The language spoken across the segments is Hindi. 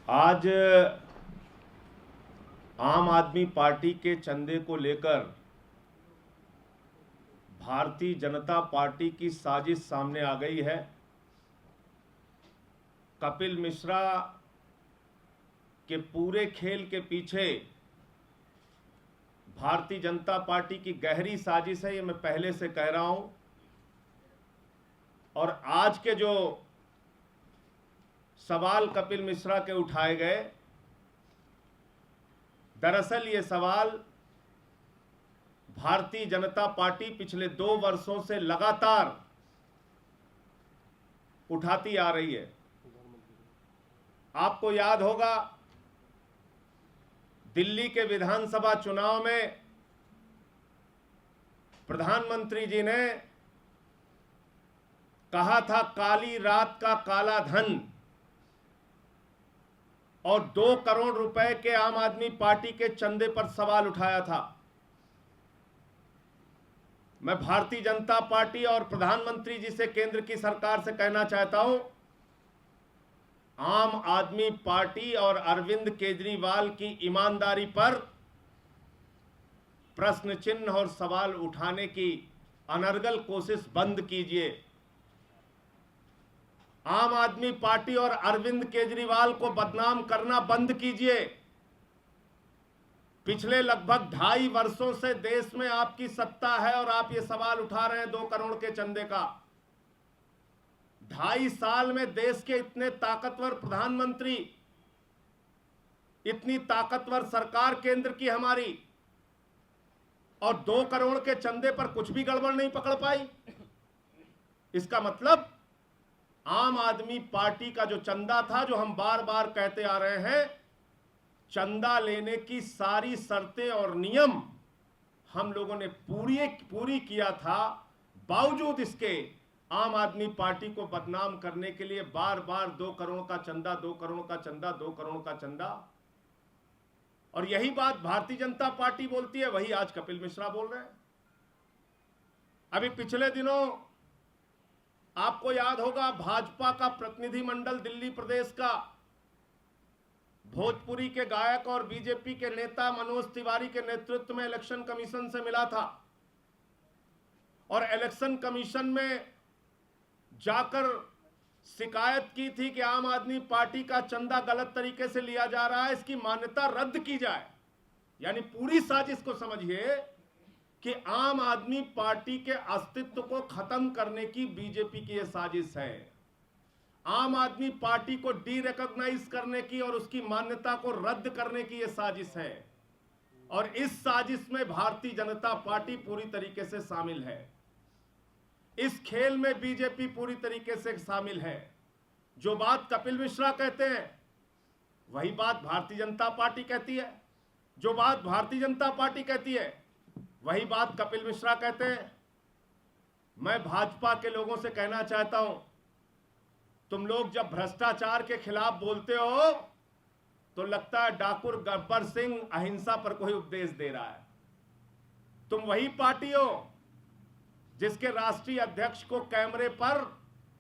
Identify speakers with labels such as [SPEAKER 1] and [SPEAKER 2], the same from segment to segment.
[SPEAKER 1] आज आम आदमी पार्टी के चंदे को लेकर भारतीय जनता पार्टी की साजिश सामने आ गई है। कपिल मिश्रा के पूरे खेल के पीछे भारतीय जनता पार्टी की गहरी साजिश है, ये मैं पहले से कह रहा हूं। और आज के जो सवाल कपिल मिश्रा के उठाए गए, दरअसल ये सवाल भारतीय जनता पार्टी पिछले 2 वर्षों से लगातार उठाती आ रही है। आपको याद होगा, दिल्ली के विधानसभा चुनाव में प्रधानमंत्री जी ने कहा था काली रात का काला धन, और 2 करोड़ रुपए के आम आदमी पार्टी के चंदे पर सवाल उठाया था। मैं भारतीय जनता पार्टी और प्रधानमंत्री जी से, केंद्र की सरकार से कहना चाहता हूं, आम आदमी पार्टी और अरविंद केजरीवाल की ईमानदारी पर प्रश्न चिन्ह और सवाल उठाने की अनर्गल कोशिश बंद कीजिए। आम आदमी पार्टी और अरविंद केजरीवाल को बदनाम करना बंद कीजिए। पिछले लगभग 2.5 वर्षों से देश में आपकी सत्ता है और आप ये सवाल उठा रहे हैं 2 करोड़ के चंदे का। 2.5 साल में देश के इतने ताकतवर प्रधानमंत्री, इतनी ताकतवर सरकार केंद्र की हमारी, और 2 करोड़ के चंदे पर कुछ भी गड़बड़ नहीं पकड़ पाई। इसका मतलब आम आदमी पार्टी का जो चंदा था, जो हम बार बार कहते आ रहे हैं, चंदा लेने की सारी शर्तें और नियम हम लोगों ने पूरी किया था। बावजूद इसके आम आदमी पार्टी को बदनाम करने के लिए बार बार 2 करोड़ का चंदा, 2 करोड़ का चंदा, 2 करोड़ का चंदा। और यही बात भारतीय जनता पार्टी बोलती है, वही आज कपिल मिश्रा बोल रहे हैं। अभी पिछले दिनों आपको याद होगा, भाजपा का प्रतिनिधिमंडल दिल्ली प्रदेश का भोजपुरी के गायक और बीजेपी के नेता मनोज तिवारी के नेतृत्व में इलेक्शन कमीशन से मिला था, और इलेक्शन कमीशन में जाकर शिकायत की थी कि आम आदमी पार्टी का चंदा गलत तरीके से लिया जा रहा है, इसकी मान्यता रद्द की जाए। यानी पूरी साजिश को समझिए कि आम आदमी पार्टी के अस्तित्व को खत्म करने की बीजेपी की यह साजिश है। आम आदमी पार्टी को डी-रिकॉग्नाइज करने की और उसकी मान्यता को रद्द करने की यह साजिश है। और इस साजिश में भारतीय जनता पार्टी पूरी तरीके से शामिल है। इस खेल में बीजेपी पूरी तरीके से शामिल है। जो बात कपिल मिश्रा कहते हैं, वही बात भारतीय जनता पार्टी कहती है। जो बात भारतीय जनता पार्टी कहती है, वही बात कपिल मिश्रा कहते हैं। मैं भाजपा के लोगों से कहना चाहता हूं, तुम लोग जब भ्रष्टाचार के खिलाफ बोलते हो तो लगता है डाकुर गब्बर सिंह अहिंसा पर कोई उपदेश दे रहा है। तुम वही पार्टी हो जिसके राष्ट्रीय अध्यक्ष को कैमरे पर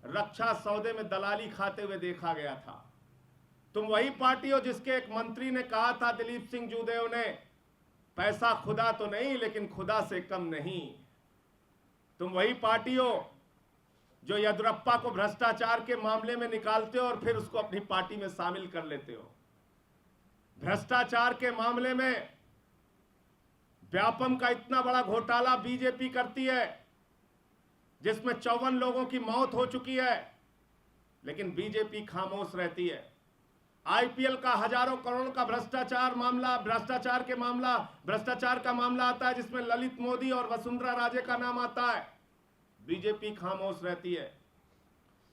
[SPEAKER 1] रक्षा सौदे में दलाली खाते हुए देखा गया था। तुम वही पार्टी हो जिसके एक मंत्री ने कहा था, दिलीप सिंह जूदेव ने, पैसा खुदा तो नहीं लेकिन खुदा से कम नहीं। तुम वही पार्टी हो जो येदियुरप्पा को भ्रष्टाचार के मामले में निकालते हो और फिर उसको अपनी पार्टी में शामिल कर लेते हो। भ्रष्टाचार के मामले में व्यापम का इतना बड़ा घोटाला बीजेपी करती है, जिसमें 54 लोगों की मौत हो चुकी है, लेकिन बीजेपी खामोश रहती है। आईपीएल का हजारों करोड़ का भ्रष्टाचार का मामला आता है, जिसमें ललित मोदी और वसुंधरा राजे का नाम आता है, बीजेपी खामोश रहती है।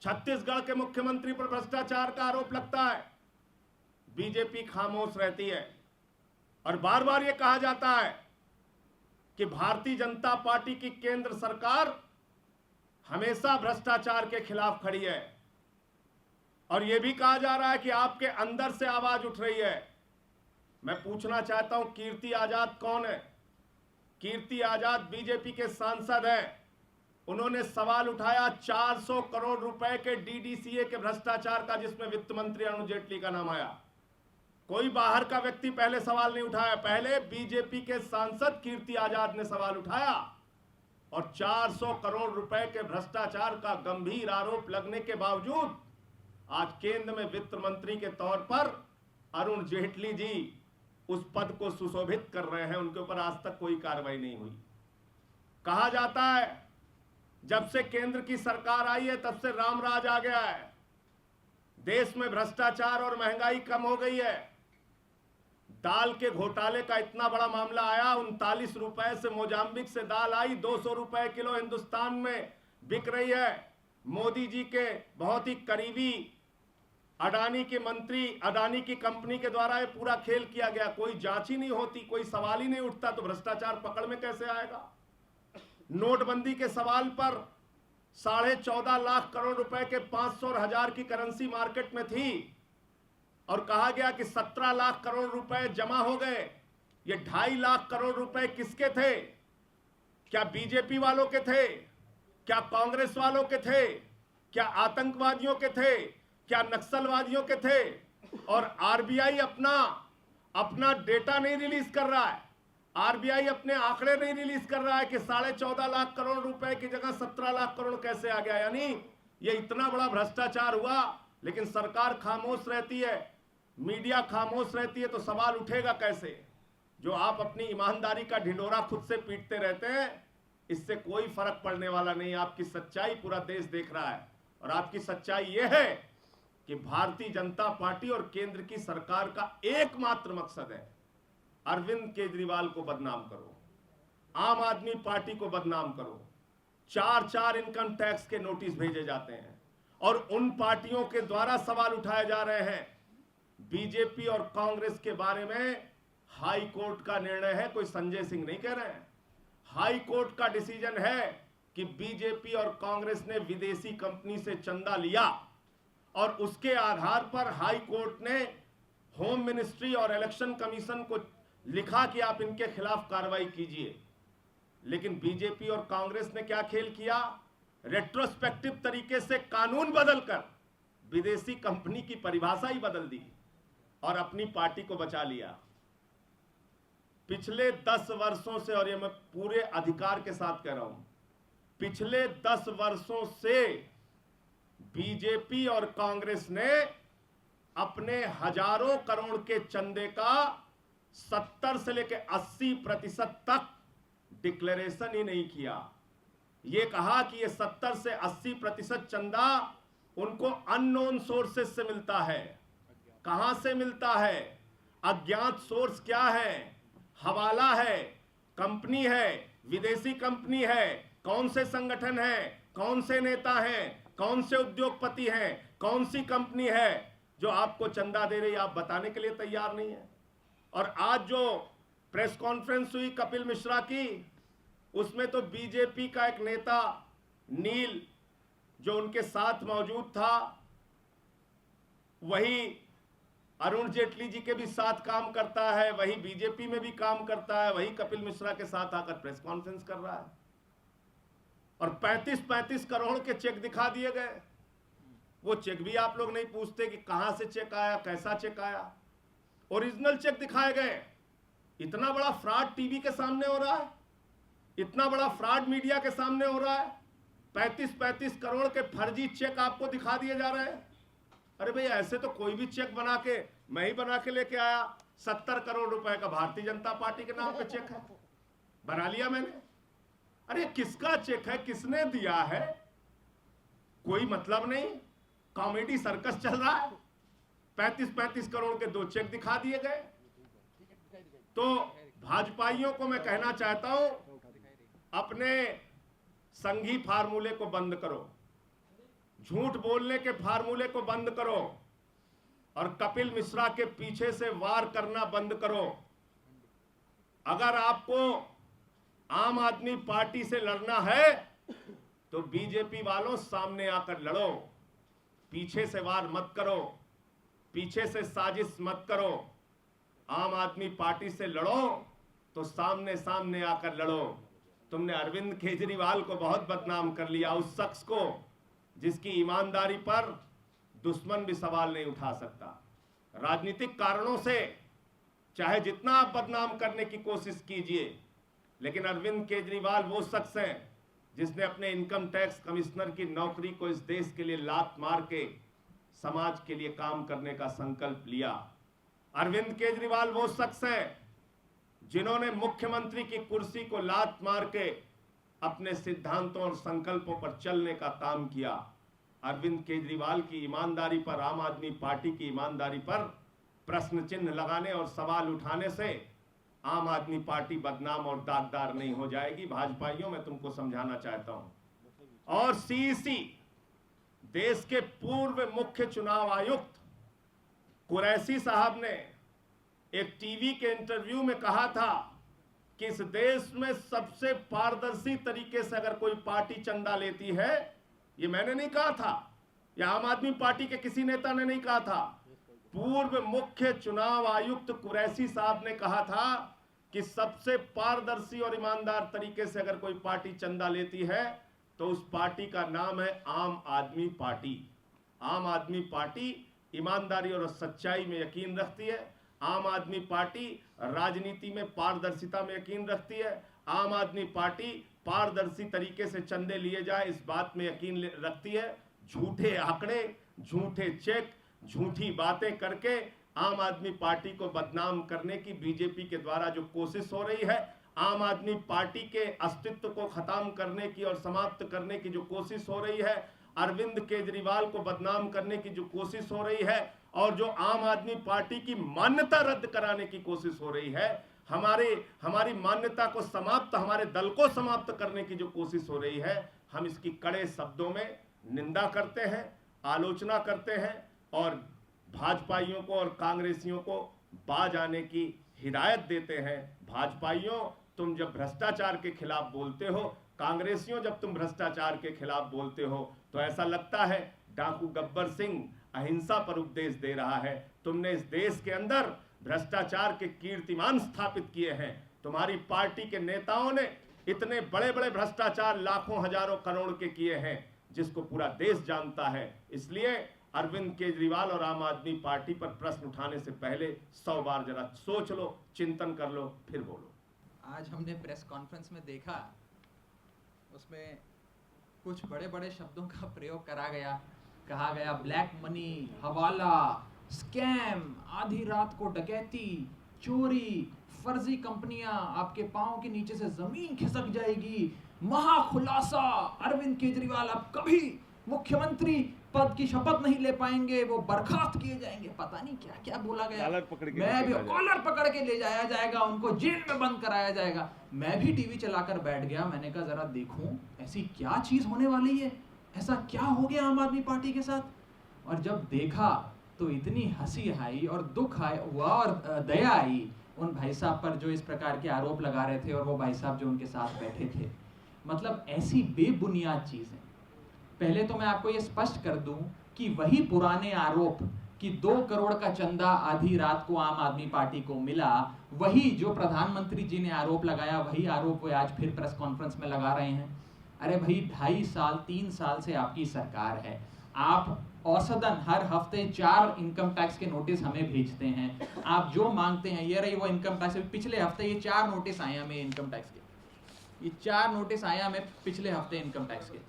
[SPEAKER 1] छत्तीसगढ़ के मुख्यमंत्री पर भ्रष्टाचार का आरोप लगता है, बीजेपी खामोश रहती है। और बार बार यह कहा जाता है कि भारतीय जनता पार्टी की केंद्र सरकार हमेशा भ्रष्टाचार के खिलाफ खड़ी है। और यह भी कहा जा रहा है कि आपके अंदर से आवाज उठ रही है। मैं पूछना चाहता हूं, कीर्ति आजाद कौन है? कीर्ति आजाद बीजेपी के सांसद हैं। उन्होंने सवाल उठाया 400 करोड़ रुपए के डीडीसीए के भ्रष्टाचार का, जिसमें वित्त मंत्री अरुण जेटली का नाम आया। कोई बाहर का व्यक्ति पहले सवाल नहीं उठाया, पहले बीजेपी के सांसद कीर्ति आजाद ने सवाल उठाया और 400 करोड़ रुपए के भ्रष्टाचार का गंभीर आरोप लगने के बावजूद आज केंद्र में वित्त मंत्री के तौर पर अरुण जेटली जी उस पद को सुशोभित कर रहे हैं। उनके ऊपर आज तक कोई कार्रवाई नहीं हुई। कहा जाता है जब से केंद्र की सरकार आई है तब से रामराज आ गया है, देश में भ्रष्टाचार और महंगाई कम हो गई है। दाल के घोटाले का इतना बड़ा मामला आया, 39 रुपए से मोजाम्बिक से दाल आई, 200 रुपए किलो हिंदुस्तान में बिक रही है। मोदी जी के बहुत ही करीबी अडानी के मंत्री, अडानी की कंपनी के द्वारा ये पूरा खेल किया गया। कोई जांच ही नहीं होती, कोई सवाल ही नहीं उठता, तो भ्रष्टाचार पकड़ में कैसे आएगा। नोटबंदी के सवाल पर 14.5 लाख करोड़ रुपए के 500 और 1000 की करेंसी मार्केट में थी और कहा गया कि 17 लाख करोड़ रुपए जमा हो गए। ये 2.5 लाख करोड़ रुपए किसके थे? क्या बीजेपी वालों के थे? क्या कांग्रेस वालों के थे? क्या आतंकवादियों के थे? क्या नक्सलवादियों के थे? और आरबीआई अपना डेटा नहीं रिलीज कर रहा है, आरबीआई अपने आंकड़े नहीं रिलीज कर रहा है कि 14.5 लाख करोड़ रुपए की जगह 17 लाख करोड़ कैसे आ गया। यानी ये इतना बड़ा भ्रष्टाचार हुआ, लेकिन सरकार खामोश रहती है, मीडिया खामोश रहती है, तो सवाल उठेगा कैसे। जो आप अपनी ईमानदारी का ढिंढोरा खुद से पीटते रहते हैं, इससे कोई फर्क पड़ने वाला नहीं। आपकी सच्चाई पूरा देश देख रहा है और आपकी सच्चाई यह है कि भारतीय जनता पार्टी और केंद्र की सरकार का एकमात्र मकसद है अरविंद केजरीवाल को बदनाम करो, आम आदमी पार्टी को बदनाम करो। 4 इनकम टैक्स के नोटिस भेजे जाते हैं और उन पार्टियों के द्वारा सवाल उठाए जा रहे हैं। बीजेपी और कांग्रेस के बारे में हाई कोर्ट का निर्णय है, कोई संजय सिंह नहीं कह रहे हैं। हाई कोर्ट का डिसीजन है कि बीजेपी और कांग्रेस ने विदेशी कंपनी से चंदा लिया और उसके आधार पर हाई कोर्ट ने होम मिनिस्ट्री और इलेक्शन कमीशन को लिखा कि आप इनके खिलाफ कार्रवाई कीजिए। लेकिन बीजेपी और कांग्रेस ने क्या खेल किया? रेट्रोस्पेक्टिव तरीके से कानून बदलकर विदेशी कंपनी की परिभाषा ही बदल दी और अपनी पार्टी को बचा लिया। पिछले 10 वर्षों से, और ये मैं पूरे अधिकार के साथ कह रहा हूं, पिछले 10 वर्षों से बीजेपी और कांग्रेस ने अपने हजारों करोड़ के चंदे का 70 से लेकर 80% तक डिक्लेरेशन ही नहीं किया। यह कहा कि यह 70 से 80% चंदा उनको अननोन सोर्सेस से मिलता है। कहां से मिलता है? अज्ञात सोर्स क्या है? हवाला है, कंपनी है, विदेशी कंपनी है, कौन से संगठन है, कौन से नेता हैं, कौन से उद्योगपति हैं, कौन सी कंपनी है जो आपको चंदा दे रही है, आप बताने के लिए तैयार नहीं है। और आज जो प्रेस कॉन्फ्रेंस हुई कपिल मिश्रा की, उसमें तो बीजेपी का एक नेता नील जो उनके साथ मौजूद था, वही अरुण जेटली जी के भी साथ काम करता है, वही बीजेपी में भी काम करता है, वही कपिल मिश्रा के साथ आकर प्रेस कॉन्फ्रेंस कर रहा है और 35-35 करोड़ के चेक दिखा दिए गए। वो चेक भी आप लोग नहीं पूछते कि कहां से चेक आया, कैसा चेक आया। ओरिजिनल चेक दिखाए गए। इतना बड़ा फ्रॉड टीवी के सामने हो रहा है, इतना बड़ा फ्रॉड मीडिया के सामने हो रहा है। 35-35 करोड़ के फर्जी चेक आपको दिखा दिए जा रहे हैं। अरे भाई, ऐसे तो कोई भी चेक बना के, मैं ही बना के लेके आया, 70 करोड़ रुपए का भारतीय जनता पार्टी के नाम पे चेक है, बना लिया मैंने। अरे किसका चेक है, किसने दिया है, कोई मतलब नहीं। कॉमेडी सर्कस चल रहा है। 35-35 करोड़ के 2 चेक दिखा दिए गए। तो भाजपाइयों को मैं कहना चाहता हूं, अपने संघी फार्मूले को बंद करो, झूठ बोलने के फार्मूले को बंद करो और कपिल मिश्रा के पीछे से वार करना बंद करो। अगर आपको आम आदमी पार्टी से लड़ना है तो बीजेपी वालों सामने आकर लड़ो, पीछे से वार मत करो, पीछे से साजिश मत करो। आम आदमी पार्टी से लड़ो तो सामने सामने आकर लड़ो। तुमने अरविंद केजरीवाल को बहुत बदनाम कर लिया, उस शख्स को जिसकी ईमानदारी पर दुश्मन भी सवाल नहीं उठा सकता। राजनीतिक कारणों से चाहे जितना आप बदनाम करने की कोशिश कीजिए, लेकिन अरविंद केजरीवाल वो शख्स हैं जिसने अपने इनकम टैक्स कमिश्नर की नौकरी को इस देश के लिए लात मार के समाज के लिए काम करने का संकल्प लिया। अरविंद केजरीवाल वो शख्स हैं जिन्होंने मुख्यमंत्री की कुर्सी को लात मार के अपने सिद्धांतों और संकल्पों पर चलने का काम किया। अरविंद केजरीवाल की ईमानदारी पर, आम आदमी पार्टी की ईमानदारी पर प्रश्न चिन्ह लगाने और सवाल उठाने से आम आदमी पार्टी बदनाम और दागदार नहीं हो जाएगी। भाजपाइयों, मैं तुमको समझाना चाहता हूं। और सीईसी, देश के पूर्व मुख्य चुनाव आयुक्त कुरैशी साहब ने एक टीवी के इंटरव्यू में कहा था कि इस देश में सबसे पारदर्शी तरीके से अगर कोई पार्टी चंदा लेती है, ये मैंने नहीं कहा था, या आम आदमी पार्टी के किसी नेता ने नहीं कहा था, पूर्व मुख्य चुनाव आयुक्त कुरैशी साहब ने कहा था कि सबसे पारदर्शी और ईमानदार तरीके से अगर कोई पार्टी चंदा लेती है तो उस पार्टी का नाम है आम आदमी पार्टी। आम आदमी पार्टी ईमानदारी और सच्चाई में यकीन रखती है। आम आदमी पार्टी राजनीति में पारदर्शिता में यकीन रखती है। आम आदमी पार्टी पारदर्शी तरीके से चंदे लिए जाए इस बात में यकीन रखती है। झूठे आंकड़े, झूठे चेक, झूठी बातें करके आम आदमी पार्टी को बदनाम करने की बीजेपी के द्वारा जो कोशिश हो रही है, आम आदमी पार्टी के अस्तित्व को खत्म करने की और समाप्त करने की जो कोशिश हो रही है, अरविंद केजरीवाल को बदनाम करने की जो कोशिश हो रही है और जो आम आदमी पार्टी की मान्यता रद्द कराने की कोशिश हो रही है, हमारी मान्यता को समाप्त, हमारे दल को समाप्त करने की जो कोशिश हो रही है, हम इसकी कड़े शब्दों में निंदा करते हैं, आलोचना करते हैं और भाजपाइयों को और कांग्रेसियों को बाज आने की हिदायत देते हैं। भाजपाइयों, तुम जब भ्रष्टाचार के खिलाफ बोलते हो, कांग्रेसियों जब तुम भ्रष्टाचार के खिलाफ बोलते हो, तो ऐसा लगता है डाकू गब्बर सिंह अहिंसा पर उपदेश दे रहा है। तुमने इस देश के अंदर भ्रष्टाचार के कीर्तिमान स्थापित किए हैं। तुम्हारी पार्टी के नेताओं ने इतने बड़े बड़े भ्रष्टाचार लाखों हजारों करोड़ के किए हैं जिसको पूरा देश जानता है। इसलिए अरविंद केजरीवाल और आम आदमी पार्टी पर प्रश्न उठाने से पहले 100 बार जरा सोच लो, चिंतन कर लो, फिर बोलो।
[SPEAKER 2] आज हमने प्रेस कॉन्फ्रेंस में देखा, उसमें कुछ बड़े बड़े शब्दों का प्रयोग करा गया। कहा गया ब्लैक मनी, हवाला, स्कैम, आधी रात को डकैती, चोरी, फर्जी कंपनियां, आपके पांव के नीचे से जमीन खिसक जाएगी, महाखुलासा, अरविंद केजरीवाल अब कभी मुख्यमंत्री पद की शपथ नहीं ले पाएंगे, वो बर्खास्त किए जाएंगे। पता नहीं क्या क्या बोला गया। मैं भी कॉलर पकड़ के ले जाया जाएगा, उनको जेल में बंद कराया जाएगा। मैं भी टीवी चलाकर बैठ गया। मैंने कहा जरा देखूं ऐसी क्या चीज होने वाली है, ऐसा क्या हो गया आम आदमी पार्टी के साथ। और जब देखा तो इतनी हंसी आई और दुख हुआ और दया आई उन भाई साहब पर जो इस प्रकार के आरोप लगा रहे थे और वो भाई साहब जो उनके साथ बैठे थे। मतलब ऐसी बेबुनियाद चीजें। पहले तो मैं आपको ये स्पष्ट कर दूं कि वही पुराने आरोप कि 2 करोड़ का चंदा आधी रात को आम आदमी पार्टी को मिला, वही जो प्रधानमंत्री जी ने आरोप लगाया, वही आरोप वो आज फिर प्रेस कॉन्फ्रेंस में लगा रहे हैं। अरे भाई 2.5 साल 3 साल से आपकी सरकार है, आप औसतन हर हफ्ते 4 इनकम टैक्स के नोटिस हमें भेजते हैं। आप जो मांगते हैं, ये रही वो इनकम टैक्स। पिछले हफ्ते ये 4 नोटिस आए हमें इनकम टैक्स के, ये 4 नोटिस आए हमें पिछले हफ्ते इनकम टैक्स के।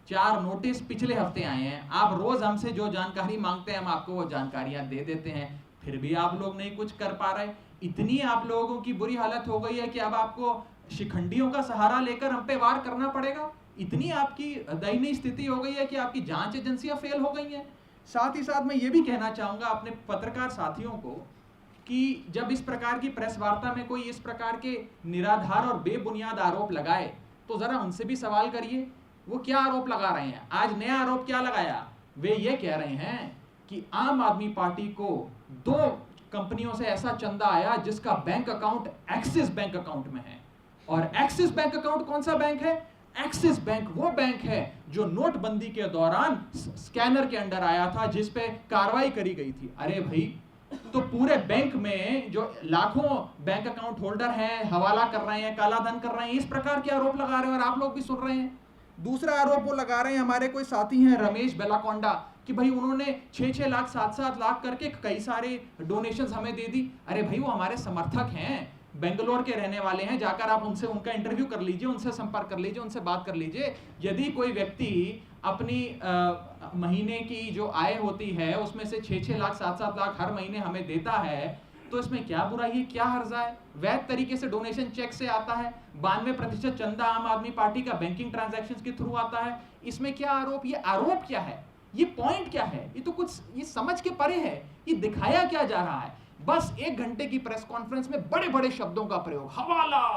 [SPEAKER 2] 4 नोटिस पिछले हफ्ते आए हैं। आप रोज हमसे जो जानकारी मांगते हैं हम आपको वो जानकारियां दे देते हैं, फिर भी आप लोग नहीं कुछ कर पा रहे। इतनी आप लोगों की बुरी हालत हो गई है कि अब आपको शिखंडियों का सहारा लेकर हम पे वार करना पड़ेगा। इतनी आपकी दयनीय स्थिति हो गई है कि आपकी जांच एजेंसियां फेल हो गई हैं। साथ ही साथ मैं ये भी कहना चाहूंगा अपने पत्रकार साथियों को कि जब इस प्रकार की प्रेस वार्ता में कोई इस प्रकार के निराधार और बेबुनियाद आरोप लगाए तो जरा उनसे भी सवाल करिए वो क्या आरोप लगा रहे हैं। आज नया आरोप क्या लगाया, वे ये कह रहे हैं कि आम आदमी पार्टी को 2 कंपनियों से ऐसा चंदा आया जिसका bank account axis bank account में है। और एक्सिस बैंक अकाउंट कौन सा बैंक है? एक्सिस बैंक वो बैंक है जो नोटबंदी के दौरान स्कैनर के अंडर आया था, जिस पे कार्रवाई करी गई थी। अरे भाई, तो पूरे बैंक में जो लाखों बैंक अकाउंट होल्डर हैं, हवाला कर रहे हैं, काला धन कर रहे हैं, इस प्रकार के आरोप लगा रहे हैं और आप लोग भी सुन रहे हैं। दूसरा आरोप वो लगा रहे हैं, हमारे कोई साथी हैं रमेश बेलाकोंडा, कि भाई उन्होंने 6-6 लाख 7-7 लाख करके कई सारे डोनेशंस हमें दे दी। अरे भाई वो हमारे समर्थक हैं, बेंगलोर के रहने वाले हैं, जाकर आप उनसे उनका इंटरव्यू कर लीजिए, उनसे संपर्क कर लीजिए, उनसे बात कर लीजिए। यदि कोई व्यक्ति अपनी महीने की जो आय होती है उसमें से 6-6 लाख 7-7 लाख हर महीने हमें देता है तो इसमें क्या बुराई है, क्या हर्जा है? वैध तरीके से डोनेशन चेक से आता है, 92% चंदा आम आदमी पार्टी का बैंकिंग ट्रांजैक्शंस के थ्रू आता है। इसमें क्या आरोप? ये आरोप क्या है, ये पॉइंट क्या है? ये तो कुछ ये समझ के परे है। ये दिखाया क्या जा रहा है? बस 1 घंटे की प्रेस कॉन्फ्रेंस में बड़े बड़े शब्दों का प्रयोग, हवाला,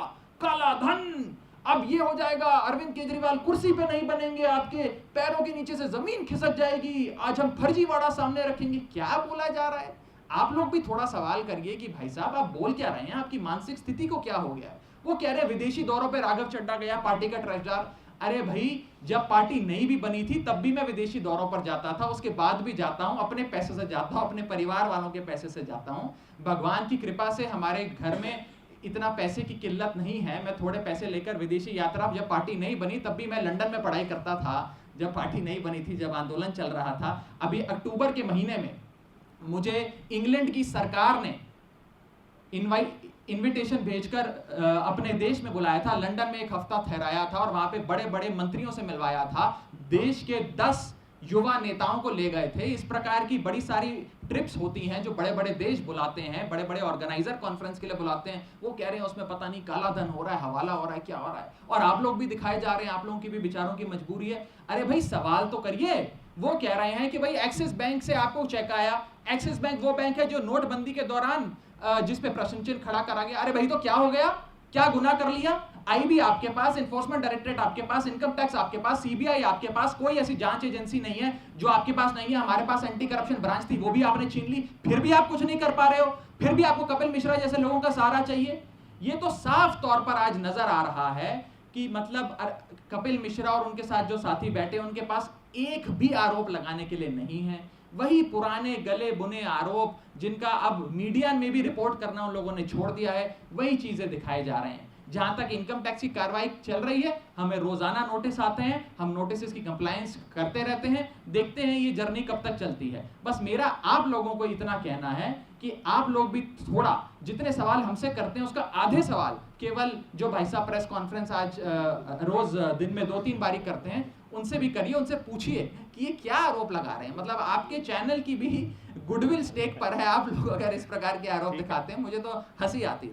[SPEAKER 2] काला धन, अब ये हो जाएगा, अरविंद केजरीवाल कुर्सी पे नहीं बनेंगे, आपके पैरों के नीचे से जमीन खिसक जाएगी, आज हम फर्जीवाड़ा सामने रखेंगे। क्या बोला जा रहा है? आप लोग भी थोड़ा सवाल करिए कि भाई साहब आप बोल क्या रहे हैं, आपकी मानसिक स्थिति को क्या हो गया है? वो कह रहे विदेशी दौरों पे राघव चड्ढा गया, पार्टी का ट्रेजरर। अरे भाई जब पार्टी नहीं भी बनी थी तब भी मैं विदेशी दौरों पर जाता था, उसके बाद भी जाता हूं, अपने पैसे से जाता हूं, अपने परिवार वालों के पैसे से जाता हूं। भगवान की कृपा से हमारे घर में इतना पैसे की किल्लत नहीं है, मैं थोड़े पैसे लेकर विदेशी यात्रा, जब पार्टी नहीं बनी तब भी मैं लंदन में पढ़ाई करता था, जब पार्टी नहीं बनी थी, जब आंदोलन चल रहा था। अभी अक्टूबर के महीने में मुझे इंग्लैंड की सरकार ने इनविटेशन भेजकर अपने देश में बुलाया था, लंदन में 1 हफ्ता ठहराया था और वहां पे बड़े बड़े मंत्रियों से मिलवाया था, देश के 10 युवा नेताओं को ले गए थे। इस प्रकार की बड़ी सारी ट्रिप्स होती हैं जो बड़े बड़े देश बुलाते हैं, बड़े बड़े ऑर्गेनाइजर कॉन्फ्रेंस के लिए बुलाते हैं। वो कह रहे हैं उसमें पता नहीं काला धन हो रहा है, हवाला हो रहा है, क्या हो रहा है, और आप लोग भी दिखाए जा रहे हैं, आप लोगों की भी विचारों की मजबूरी है। अरे भाई सवाल तो करिए। वो कह रहे हैं कि भाई एक्सिस बैंक से आपको चेक आया, एक्सिस बैंक वो बैंक है जो नोटबंदी के दौरान जिस पे प्रश्न चिन्ह खड़ा करा गया। अरे भाई तो क्या हो गया, क्या गुनाह कर लिया? आईबी आपके पास, एनफोर्समेंट डायरेक्टरेट आपके पास, इनकम टैक्स आपके पास, सीबीआई आपके पास, कोई ऐसी जांच एजेंसी नहीं है जो आपके पास नहीं है। हमारे पास एंटी करप्शन ब्रांच थी, वो भी आपने छीन ली, फिर भी आप कुछ नहीं कर पा रहे हो, फिर भी आपको कपिल मिश्रा जैसे लोगों का सहारा चाहिए। ये तो साफ तौर पर आज नजर आ रहा है कि मतलब कपिल मिश्रा और उनके साथ जो साथी बैठे उनके पास एक भी आरोप लगाने के लिए नहीं है। वही पुराने गले बुने आरोप जिनका अब मीडिया में भी रिपोर्ट करना उन लोगों ने छोड़ दिया है, वही चीजें दिखाए जा रहे हैं। जहां तक इनकम टैक्स की कार्रवाई चल रही है, हमें रोजाना नोटिस आते हैं, हम नोटिस की कंप्लायंस करते रहते हैं, देखते हैं ये जर्नी कब तक चलती है। बस मेरा आप लोगों को इतना कहना है कि आप लोग भी थोड़ा जितने सवाल हमसे करते हैं उसका आधे सवाल केवल जो भाई साहब प्रेस कॉन्फ्रेंस आज रोज दिन में 2-3 बारी करते हैं उनसे भी करिए, उनसे पूछिए कि ये क्या आरोप लगा रहे हैं। मतलब आपके चैनल की भी गुडविल स्टेक पर है, आप लोग अगर इस प्रकार के आरोप दिखाते हैं, मुझे तो हंसी आती है।